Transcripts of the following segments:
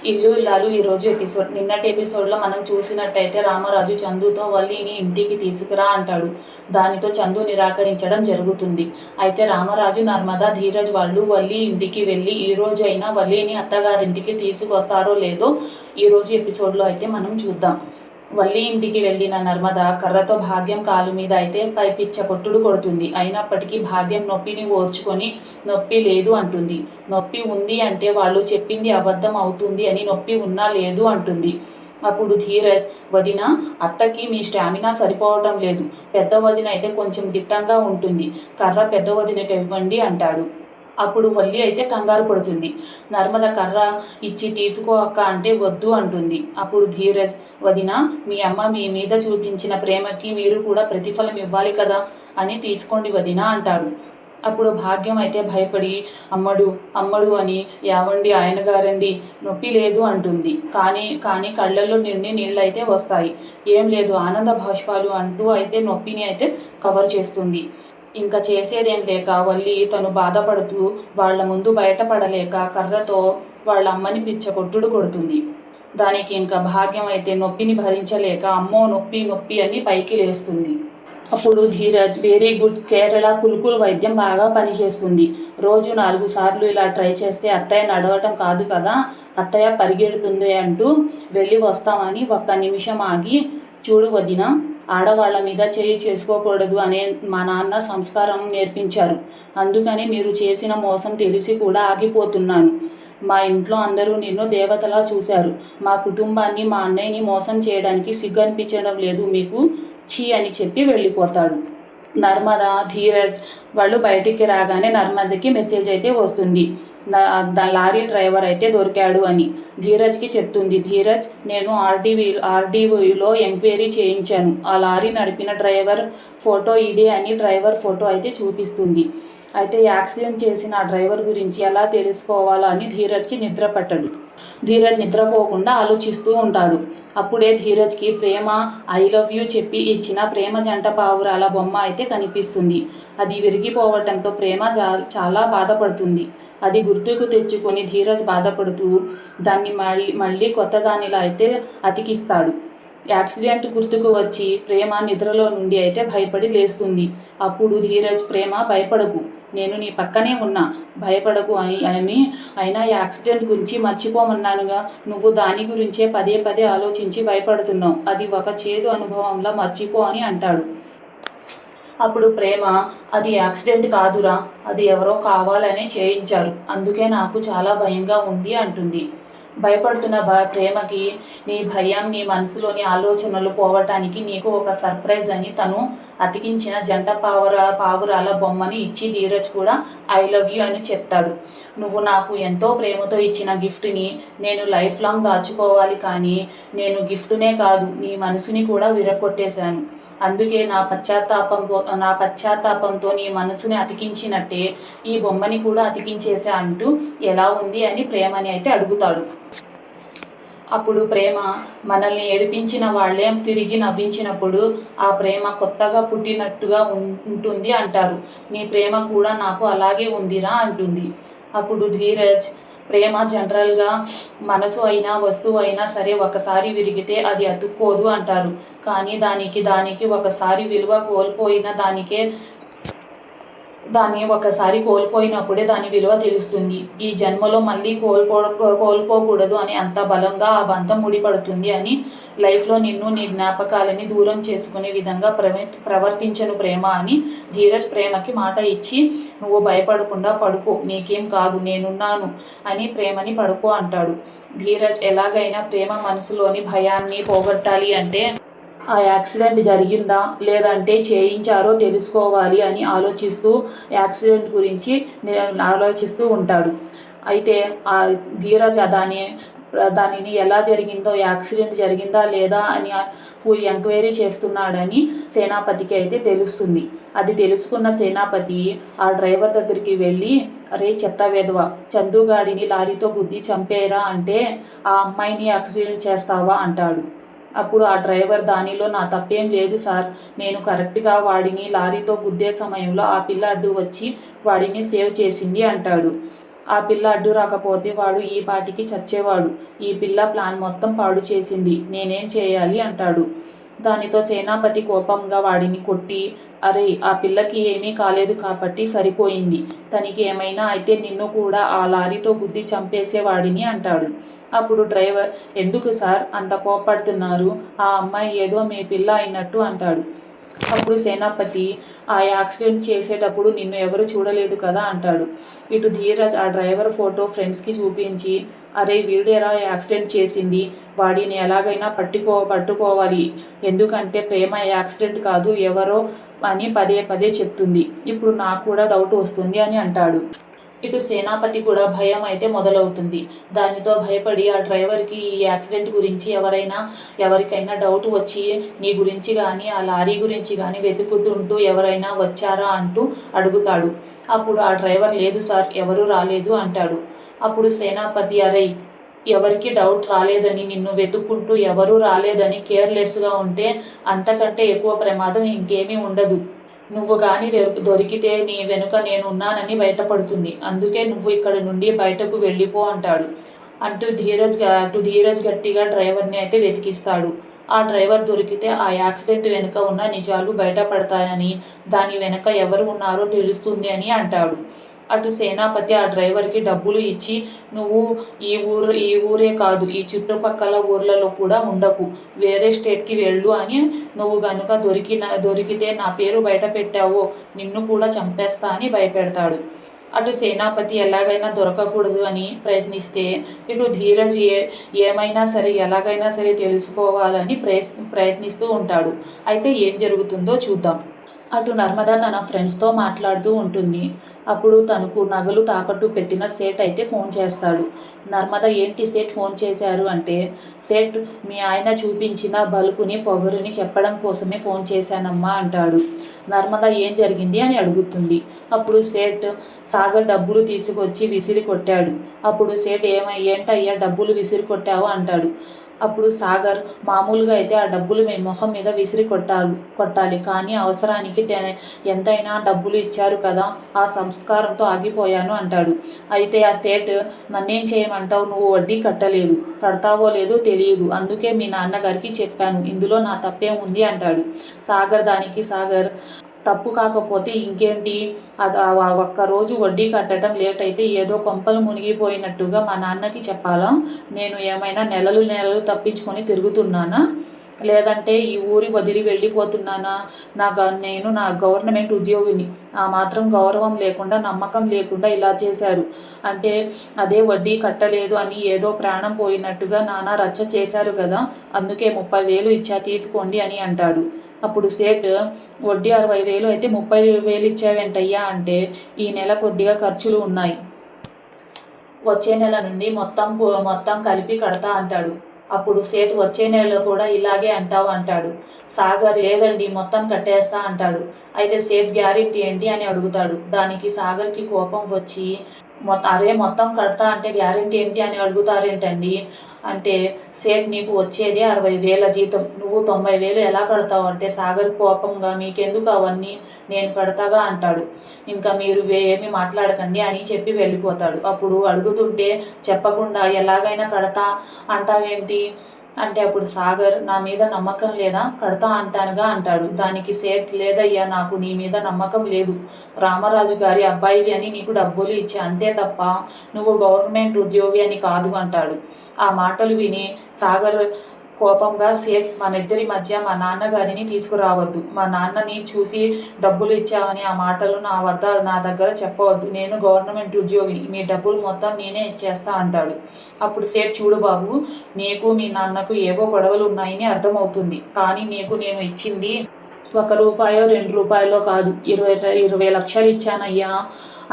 ఇల్లు ఇల్లాలు ఈరోజు ఎపిసోడ్. నిన్నటి ఎపిసోడ్లో మనం చూసినట్టయితే రామరాజు చందుతో వల్లిని ఇంటికి తీసుకురా అంటాడు. దానితో చందు నిరాకరించడం జరుగుతుంది. అయితే రామరాజు, నర్మద, ధీరజ్ వాళ్ళు వల్లి ఇంటికి వెళ్ళి ఈ రోజు అయినా వల్లిని అత్తగారింటికి తీసుకొస్తారో లేదో ఈరోజు ఎపిసోడ్లో అయితే మనం చూద్దాం. వల్లి ఇంటికి వెళ్ళిన నర్మద కర్రతో భాగ్యం కాలు మీద అయితే పిచ్చ కొట్టుడు కొడుతుంది. అయినప్పటికీ భాగ్యం నొప్పిని ఓర్చుకొని నొప్పి లేదు అంటుంది. నొప్పి ఉంది అంటే వాళ్ళు చెప్పింది అబద్ధం అవుతుంది అని నొప్పి ఉన్నా లేదు అంటుంది. అప్పుడు ధీరజ్, వదిన, అత్తకి మీ స్టామినా సరిపోవటం లేదు. పెద్ద వదిన అయితే కొంచెం దిట్టంగా ఉంటుంది. కర్ర పెద్ద వదినకి ఇవ్వండి అంటాడు. అప్పుడు వల్లి అయితే కంగారు పడుతుంది. నర్మద కర్ర ఇచ్చి తీసుకో అక్క అంటే వద్దు అంటుంది. అప్పుడు ధీరజ్, వదిన, మీ అమ్మ మీ మీద చూపించిన ప్రేమకి మీరు కూడా ప్రతిఫలం ఇవ్వాలి కదా అని తీసుకోండి వదిన అంటాడు. అప్పుడు భాగ్యం అయితే భయపడి అమ్మడు అమ్మడు అని యావండి ఆయన గారండి నొప్పి లేదు అంటుంది. కానీ కళ్ళల్లో నిండి నీళ్ళైతే వస్తాయి. ఏం లేదు ఆనంద భాష్పాలు అంటూ అయితే నొప్పిని అయితే కవర్ చేస్తుంది. ఇంకా చేసేదేం లేక వల్లి తను బాధపడుతూ వాళ్ల ముందు బయటపడలేక కర్రతో వాళ్ళ అమ్మని పిచ్చకొట్టుడు కొడుతుంది. దానికి ఇంకా భాగ్యం అయితే నొప్పిని భరించలేక అమ్మో నొప్పి నొప్పి అని పైకి లేస్తుంది. అప్పుడు ధీరజ్, వెరీ గుడ్, కేరళ కులుకులు వైద్యం బాగా పనిచేస్తుంది. రోజు 4 సార్లు ఇలా ట్రై చేస్తే అత్తయ్య నడవటం కాదు కదా, అత్తయ్య పరిగెడుతుంది అంటూ వెళ్ళి వస్తామని ఒక్క నిమిషం ఆగి, చూడు వదిన, ఆడవాళ్ల మీద చేయి చేసుకోకూడదు అనే మా నాన్న సంస్కారం నేర్పించారు. అందుకని మీరు చేసిన మోసం తెలిసి కూడా ఆగిపోతున్నాను. మా ఇంట్లో అందరూ నిన్ను దేవతలా చూశారు. మా కుటుంబాన్ని, మా అన్నయ్యని మోసం చేయడానికి సిగ్గు అనిపించడం లేదు మీకు, ఛీ అని చెప్పి వెళ్ళిపోతాడు. నర్మద, ధీరజ్ వాళ్ళు బయటికి రాగానే నర్మదకి మెసేజ్ అయితే వస్తుంది. లారీ డ్రైవర్ అయితే దొరికాడు అని ధీరజ్కి చెప్తుంది. ధీరజ్, నేను ఆర్డీఓలో ఎంక్వైరీ చేయించాను. ఆ లారీ నడిపిన డ్రైవర్ ఫోటో ఇదే అని డ్రైవర్ ఫోటో అయితే చూపిస్తుంది. అయితే యాక్సిడెంట్ చేసిన ఆ డ్రైవర్ గురించి ఎలా తెలుసుకోవాలో అని ధీరజ్కి నిద్ర పట్టడు. ధీరజ్ నిద్రపోకుండా ఆలోచిస్తూ ఉంటాడు. అప్పుడే ధీరజ్కి ప్రేమ ఐ లవ్ యూ చెప్పి ఇచ్చిన ప్రేమ జంట పావురాల బొమ్మ అయితే కనిపిస్తుంది. అది విరిగిపోవటంతో ప్రేమ చాలా బాధపడుతుంది. అది గుర్తుకు తెచ్చుకొని ధీరజ్ బాధపడుతూ దాన్ని మళ్ళీ కొత్త దానిలా అయితే అతికిస్తాడు. యాక్సిడెంట్ గుర్తుకు వచ్చి ప్రేమ నిద్రలో నుండి అయితే భయపడి లేస్తుంది. అప్పుడు ధీరజ్, ప్రేమ భయపడకు, నేను నీ పక్కనే ఉన్నా, భయపడకు అని అయినా యాక్సిడెంట్ గురించి మర్చిపోమన్నానుగా, నువ్వు దాని గురించే పదే పదే ఆలోచించి భయపడుతున్నావు, అది ఒక చేదు అనుభవంలా మర్చిపో అని అంటాడు. అప్పుడు ప్రేమ, అది యాక్సిడెంట్ కాదురా, అది ఎవరో కావాలనే చేయించారు, అందుకే నాకు చాలా భయంగా ఉంది అంటుంది. భయపడుతున్న ప్రేమకి నీ భయం, నీ మనసులోని ఆలోచనలు పోవటానికి నీకు ఒక సర్ప్రైజ్ అని తను అతికించిన జంట పావురాల బొమ్మని ఇచ్చి ధీరజ్ కూడా ఐ లవ్ యూ అని చెప్తాడు. నువ్వు నాకు ఎంతో ప్రేమతో ఇచ్చిన గిఫ్ట్ని నేను లైఫ్ లాంగ్ దాచుకోవాలి, కానీ నేను గిఫ్ట్నే కాదు నీ మనసుని కూడా విరగొట్టేశాను. అందుకే నా పశ్చాత్తాపంతో నీ మనసుని అతికించినట్టే ఈ బొమ్మని కూడా అతికించేశా అంటూ ఎలా ఉంది అని ప్రేమని అయితే అడుగుతాడు. అప్పుడు ప్రేమ, మనల్ని ఏడిపించిన వాళ్ళే తిరిగి నవ్వించినప్పుడు ఆ ప్రేమ కొత్తగా పుట్టినట్టుగా ఉంటుంది అంటారు. నీ ప్రేమ కూడా నాకు అలాగే ఉందిరా అంటుంది. అప్పుడు ధీరజ్, ప్రేమ జనరల్గా మనసు అయినా వస్తువు అయినా సరే ఒకసారి విరిగితే అది అతుక్కోదు అంటారు. కానీ దానికి ఒకసారి విలువ కోల్పోయిన దాన్ని ఒకసారి కోల్పోయినప్పుడే దాని విలువ తెలుస్తుంది. ఈ జన్మలో మళ్ళీ కోల్పోకూడదు అని అంత బలంగా ఆ బంధం ముడిపడుతుంది అని లైఫ్లో నిన్ను, నీ జ్ఞాపకాలని దూరం చేసుకునే విధంగా ప్రవర్తించను ప్రేమ అని ధీరజ్ ప్రేమకి మాట ఇచ్చి, నువ్వు భయపడకుండా పడుకో, నీకేం కాదు, నేనున్నాను అని ప్రేమని పడుకో అంటాడు. ధీరజ్ ఎలాగైనా ప్రేమ మనసులోని భయాన్ని పోగొట్టాలి అంటే ఆ యాక్సిడెంట్ జరిగిందా లేదంటే చేయించారో తెలుసుకోవాలి అని యాక్సిడెంట్ గురించి ఆలోచిస్తూ ఉంటాడు. అయితే ఆ ధీరజ్ దానిని ఎలా జరిగిందో, యాక్సిడెంట్ జరిగిందా లేదా అని ఎంక్వైరీ చేస్తున్నాడని సేనాపతికి అయితే తెలుస్తుంది. అది తెలుసుకున్న సేనాపతి ఆ డ్రైవర్ దగ్గరికి వెళ్ళి, అరే చెత్త వెధవ, చందుగాడిని లారీతో గుద్ది చంపేరా అంటే ఆ అమ్మాయిని యాక్సిడెంట్ చేస్తావా అంటాడు. అప్పుడు ఆ డ్రైవర్, దానిలో నా తప్పేం లేదు సార్, నేను కరెక్ట్గా వాడిని లారీతో గుద్దే సమయంలో ఆ పిల్ల అడ్డు వచ్చి వాడిని సేవ్ చేసింది అంటాడు. ఆ పిల్ల అడ్డు రాకపోతే వాడు ఈ పాటికి చచ్చేవాడు. ఈ పిల్ల ప్లాన్ మొత్తం పాడు చేసింది. నేనేం చేయాలి అంటాడు. దానితో సేనాపతి కోపంగా వాడిని కొట్టి, అరే ఆ పిల్లకి ఏమీ కాలేదు కాబట్టి సరిపోయింది. తనకి ఏమైనా అయితే నిన్ను కూడా ఆ లారీతో గుద్ది చంపేసేవాడిని అంటాడు. అప్పుడు డ్రైవర్, ఎందుకు సార్ అంత కోపడుతున్నారు? ఆ అమ్మాయి ఏదో మీ పిల్ల అయినట్టు అంటాడు. అప్పుడు సేనాపతి, ఆ యాక్సిడెంట్ చేసేటప్పుడు నిన్ను ఎవరు చూడలేదు కదా అంటాడు. ఇటు ధీరజ్ ఆ డ్రైవర్ ఫోటో ఫ్రెండ్స్కి చూపించి, అరే వీడేరా యాక్సిడెంట్ చేసింది, వాడిని ఎలాగైనా పట్టుకోవాలి, ఎందుకంటే ప్రేమ యాక్సిడెంట్ కాదు ఎవరో అని పదే పదే చెప్తుంది. ఇప్పుడు నాకు కూడా డౌట్ వస్తుంది అని అంటాడు. ఇటు సేనాపతి కూడా భయం అయితే మొదలవుతుంది. దానితో భయపడి ఆ డ్రైవర్కి ఈ యాక్సిడెంట్ గురించి ఎవరికైనా డౌట్ వచ్చి నీ గురించి కానీ ఆ లారీ గురించి కానీ వెతుకుతుంటూ ఎవరైనా వచ్చారా అంటూ అడుగుతాడు. అప్పుడు ఆ డ్రైవర్, లేదు సార్ ఎవరూ రాలేదు అంటాడు. అప్పుడు సేనాపతి, అరే ఎవరికి డౌట్ రాలేదని, నిన్ను వెతుక్కుంటూ ఎవరూ రాలేదని కేర్లెస్గా ఉంటే అంతకంటే ఎక్కువ ప్రమాదం ఇంకేమీ ఉండదు. నువ్వు కానీ దొరికితే నీ వెనుక నేనున్నానని బయటపడుతుంది. అందుకే నువ్వు ఇక్కడి నుండి బయటకు వెళ్ళిపో అంటాడు. అటు ధీరజ్ గట్టిగా డ్రైవర్ని అయితే వెతికిస్తాడు. ఆ డ్రైవర్ దొరికితే ఆ యాక్సిడెంట్ వెనుక ఉన్న నిజాలు బయటపడతాయని, దాని వెనుక ఎవరు ఉన్నారో తెలుస్తుంది అని అంటాడు. అటు సేనాపతి ఆ డ్రైవర్కి డబ్బులు ఇచ్చి, నువ్వు ఈ ఊరే కాదు ఈ చుట్టుపక్కల ఊర్లలో కూడా ఉండకు, వేరే స్టేట్కి వెళ్ళు అని, నువ్వు గనుక దొరికితే నా పేరు బయట పెట్టావో నిన్ను కూడా చంపేస్తా అని భయపెడతాడు. అటు సేనాపతి ఎలాగైనా దొరకకూడదు అని ప్రయత్నిస్తే, ఇటు ధీరజ్ ఏమైనా సరే ఎలాగైనా సరే తెలుసుకోవాలని ప్రయత్నిస్తూ ఉంటాడు. అయితే ఏం జరుగుతుందో చూద్దాం. అటు నర్మద తన ఫ్రెండ్స్తో మాట్లాడుతూ ఉంటుంది. అప్పుడు తనకు నగలు తాకట్టు పెట్టిన సేట్ అయితే ఫోన్ చేస్తాడు. నర్మద, ఏంటి సేట్ ఫోన్ చేశారు అంటే, సేట్ మీ ఆయన చూపించిన బల్బుని పొగరుని చెప్పడం కోసమే ఫోన్ చేశానమ్మా అంటాడు. నర్మద ఏం జరిగింది అని అడుగుతుంది. అప్పుడు సేట్, సాగర్ డబ్బులు తీసుకొచ్చి విసిరి కొట్టాడు. అప్పుడు సేట్, ఏంటయ్యా డబ్బులు విసిరి కొట్టావు అంటాడు. అప్పుడు సాగర్, మామూలుగా అయితే ఆ డబ్బులు మీ మొహం మీద విసిరి కొట్టాలి, కానీ అవసరానికి ఎంతైనా డబ్బులు ఇచ్చారు కదా, ఆ సంస్కారంతో ఆగిపోయాను అంటాడు. అయితే ఆ సేట్, నన్నేం చేయమంటావు, నువ్వు వడ్డీ కట్టలేదు, కడతావో లేదో తెలియదు, అందుకే మీ నాన్నగారికి చెప్పాను, ఇందులో నా తప్పేం ఉంది అంటాడు. సాగర్, తప్పు కాకపోతే ఇంకేంటి, అది ఒక్కరోజు వడ్డీ కట్టడం లేట్ అయితే ఏదో కొంపలు మునిగిపోయినట్టుగా మా నాన్నకి చెప్పాలా? నేను ఏమైనా నెలలు తప్పించుకొని తిరుగుతున్నానా? లేదంటే ఈ ఊరి వదిలి వెళ్ళిపోతున్నానా? నేను నా గవర్నమెంట్ ఉద్యోగిని, ఆ మాత్రం గౌరవం లేకుండా నమ్మకం లేకుండా ఇలా చేశారు అంటే, అదే వడ్డీ కట్టలేదు అని ఏదో ప్రాణం పోయినట్టుగా నాన్న రచ్చ చేశారు కదా, అందుకే 30,000 ఇచ్చా తీసుకోండి అని అంటాడు. అప్పుడు సేట్, వడ్డీ 60,000 అయితే 30,000 ఇచ్చావేంటయ్యా అంటే, ఈ నెల కొద్దిగా ఖర్చులు ఉన్నాయి, వచ్చే నెల నుండి మొత్తం కలిపి కడతా అంటాడు. అప్పుడు సేట్, వచ్చే నెలలో కూడా ఇలాగే అంటావు అంటాడు. సాగర్, లేదండి మొత్తం కట్టేస్తా అంటాడు. అయితే సేట్ గ్యారెంటీ ఏంటి అని అడుగుతాడు. దానికి సాగర్కి కోపం వచ్చి, మొత్తం కడతా అంటే గ్యారెంటీ ఏంటి అని అడుగుతారేంటండి అంటే, సేట్ నీకు వచ్చేది 60,000 జీతం, నువ్వు 90,000 ఎలా కడతావు అంటే, సాగర్ కోపంగా, మీకెందుకు అవన్నీ, నేను కడతాగా అంటాడు. ఇంకా మీరు ఏమీ మాట్లాడకండి అని చెప్పి వెళ్ళిపోతాడు. అప్పుడు అడుగుతుంటే చెప్పకుండా ఎలాగైనా కడతా అంటావేంటి అంటే, అప్పుడు సాగర్, నా మీద నమ్మకం లేదా, కడతా అంటానుగా అంటాడు. దానికి సేట్, లేదయ్యా నాకు నీ మీద నమ్మకం లేదు, రామరాజు గారి అబ్బాయివి అని నీకు డబ్బులు ఇచ్చా అంతే తప్ప నువ్వు గవర్నమెంట్ ఉద్యోగి అని కాదు అంటాడు. ఆ మాటలు విని సాగర్ కోపంగా, సేట్ మన ఇద్దరి మధ్య మా నాన్నగారిని తీసుకురావద్దు, మా నాన్నని చూసి డబ్బులు ఇచ్చావని ఆ మాటలు నా దగ్గర చెప్పవద్దు, నేను గవర్నమెంట్ ఉద్యోగిని, మీ డబ్బులు మొత్తం నేనే ఇచ్చేస్తా అంటాడు. అప్పుడు సేట్, చూడు బాబు, నీకు మీ నాన్నకు ఏవో గొడవలు ఉన్నాయని అర్థమవుతుంది, కానీ నీకు నేను ఇచ్చింది 1 రూపాయో 2 రూపాయలో కాదు, 20 లక్షలు ఇచ్చానయ్యా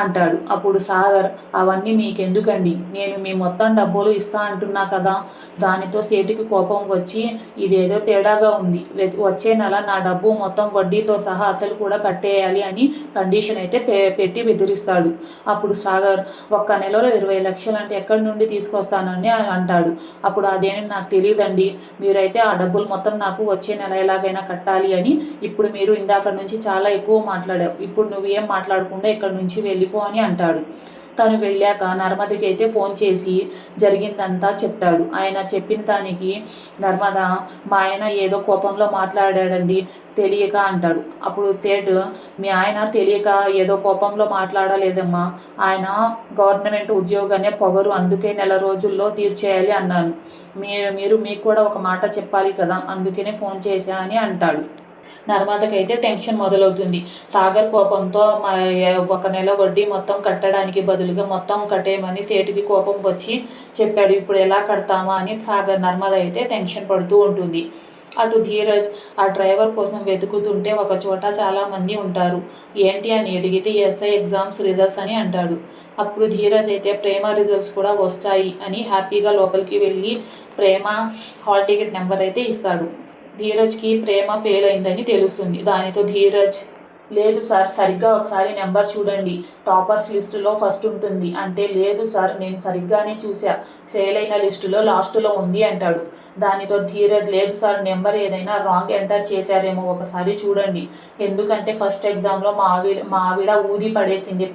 అంటాడు. అప్పుడు సాగర్, అవన్నీ మీకెందుకండి, నేను మీ మొత్తం డబ్బులు ఇస్తా అంటున్నా కదా. దానితో సేటుకి కోపం వచ్చి, ఇదేదో తేడాగా ఉంది, వచ్చే నెల నా డబ్బు మొత్తం వడ్డీతో సహా అసలు కూడా కట్టేయాలి అని కండిషన్ అయితే పెట్టి బెదిరిస్తాడు. అప్పుడు సాగర్, ఒక్క నెలలో 20 లక్షలు అంటే ఎక్కడి నుండి తీసుకొస్తానని అంటాడు. అప్పుడు అదేని నాకు తెలియదండి, మీరైతే ఆ డబ్బులు మొత్తం నాకు వచ్చే నెల ఎలాగైనా కట్టాలి అని, ఇప్పుడు మీరు ఇందాక నుంచి చాలా ఎక్కువ మాట్లాడావు, ఇప్పుడు నువ్వు ఏం మాట్లాడకుండా ఇక్కడ నుంచి వెళ్ళిపో అని అంటాడు. తను వెళ్ళాక నర్మదకి అయితే ఫోన్ చేసి జరిగిందంతా చెప్తాడు. ఆయన చెప్పిన దానికి నర్మద, మా ఆయన ఏదో కోపంలో మాట్లాడాడండి, తెలియక అంటాడు. అప్పుడు సేట్, మీ ఆయన తెలియక ఏదో కోపంలో మాట్లాడలేదమ్మా, ఆయన గవర్నమెంట్ ఉద్యోగాన్ని పొగరు, అందుకే నెల రోజుల్లో తీర్చేయాలి అన్నాను. మీకు కూడా ఒక మాట చెప్పాలి కదా, అందుకనే ఫోన్ చేశా అని అంటాడు. నర్మదకైతే టెన్షన్ మొదలవుతుంది. సాగర్ కోపంతో ఒక నెల వడ్డీ మొత్తం కట్టడానికి బదులుగా మొత్తం కట్టేయమని సేటుకి కోపం వచ్చి చెప్పాడు. ఇప్పుడు ఎలా కడతామా అని నర్మద అయితే టెన్షన్ పడుతూ ఉంటుంది. అటు ధీరజ్ ఆ డ్రైవర్ కోసం వెతుకుతుంటే ఒక చోట చాలామంది ఉంటారు. ఏంటి అని అడిగితే ఎస్ఐ ఎగ్జామ్స్ రిజల్ట్స్ అని అంటాడు. అప్పుడు ధీరజ్ అయితే ప్రేమ రిజల్ట్స్ కూడా వస్తాయి అని హ్యాపీగా లోపలికి వెళ్ళి ప్రేమ హాల్ టికెట్ నెంబర్ అయితే ఇస్తాడు. ధీరజ్కి ప్రేమ ఫెయిల్ అయిందని తెలుస్తుంది. దానితో ధీరజ్, లేదు సార్, సరిగ్గా ఒకసారి నెంబర్ చూడండి, టాపర్స్ లిస్టులో ఫస్ట్ ఉంటుంది అంటే, లేదు సార్, నేను సరిగ్గానే చూసా, ఫెయిల్ అయిన లిస్టులో లాస్ట్లో ఉంది అంటాడు. దానితో ధీరజ్, లేదు సార్, నెంబర్ ఏదైనా రాంగ్ ఎంటర్ చేశారేమో, ఒకసారి చూడండి, ఎందుకంటే ఫస్ట్ ఎగ్జామ్లో మా ఆవిడ ఊది పడేసింది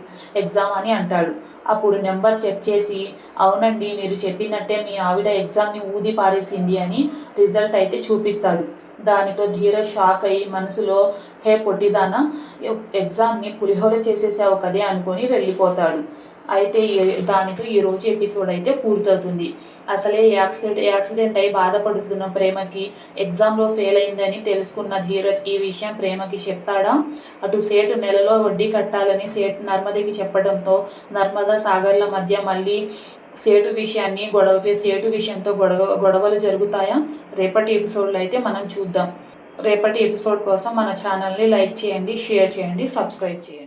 ఎగ్జామ్ అని అంటాడు. అప్పుడు నెంబర్ చెక్ చేసి, అవునండి, మీరు చెప్పినట్టే మీ ఆవిడ ఎగ్జామ్ని ఊది పారేసింది అని రిజల్ట్ అయితే చూపిస్తాడు. దానితో ధీరజ్ షాక్ అయ్యి మనసులో, హే పొట్టిదానా, ఎగ్జామ్ని పులిహోర చేసేసావు కదే అనుకొని వెళ్ళిపోతాడు. అయితే దానితో ఈరోజు ఎపిసోడ్ అయితే పూర్తవుతుంది. అసలే యాక్సిడెంట్ అయి బాధపడుతున్న ప్రేమకి ఎగ్జామ్లో ఫెయిల్ అయిందని తెలుసుకున్న ధీరజ్ ఈ విషయం ప్రేమకి చెప్తాడా? అటు సేటు నెలలో వడ్డీ కట్టాలని నర్మదకి చెప్పడంతో నర్మద సాగర్ల మధ్య మళ్ళీ సేటు విషయంతో గొడవలు జరుగుతాయా? రేపటి ఎపిసోడ్లో అయితే మనం చూద్దాం. రేపటి ఎపిసోడ్ కోసం మన ఛానల్ని లైక్ చేయండి, షేర్ చేయండి, సబ్స్క్రైబ్ చేయండి.